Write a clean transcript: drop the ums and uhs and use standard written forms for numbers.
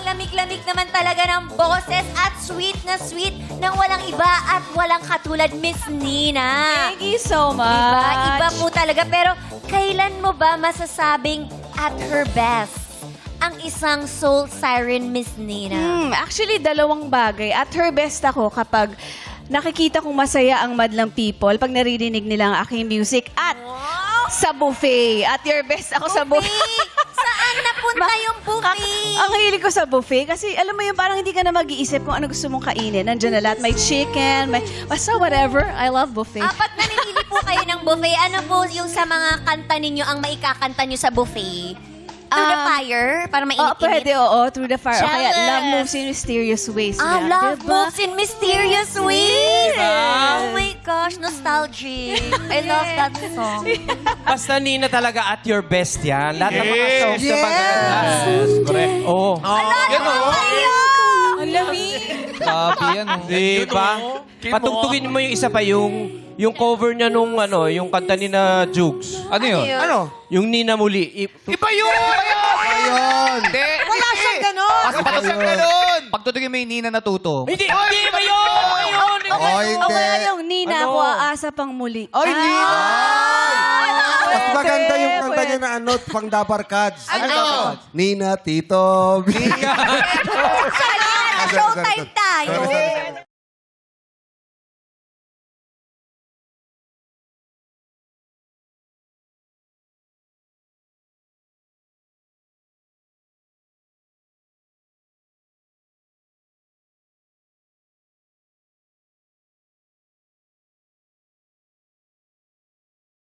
lamig-lamig naman talaga ng boses at sweet ng walang iba at walang katulad, Miss Nina. Thank you so much. Iba po talaga. Pero kailan mo ba masasabing at her best ang isang soul siren, Miss Nina? Actually, dalawang bagay. At her best ako kapag nakikita kong masaya ang madlang people pag naririnig nila ang aking music at sa buffet. At your best ako sa buffet. Saan napunta yung buffet? Ang hilig ko sa buffet kasi alam mo yung parang hindi ka na mag-iisip kung ano gusto mong kainin. Nandiyan na lahat. May chicken, may basta whatever. I love buffet. Pag namimili po kayo ng buffet, ano po yung sa mga kanta ninyo ang maikakanta nyo sa buffet? Through the fire? Para mainit-init? Pwede, oo. Through the fire. O kaya, Jealous. love moves in mysterious ways. Ah, yan, love diba? moves in mysterious ways. Oh my gosh, nostalgic. I love that song. Basta Nina talaga at your best yan. Lahat ng mga songs na magaganda. Correct. Oo. Yan o. Ang lamig. Grabe yan. Di ba? Patugtugin mo yung isa pa, yung cover niya nung ano, yung kanta ni na Jugs. Ano yun? Ano? Yung Nina Muli. Iba yun! Ayun! Wala siyang ganon! Wala siyang ganon! Pagtutugin mo yung Nina natuto. Hindi ba yun? Oh, hindi. O kaya yung Nina, Ano? ako aasa pang muli. Ay, Nina! Mas maganda yung kanta niya na ano, pang Dabar Cards. Ano? Nina, Tito, Bea. Showtime tayo.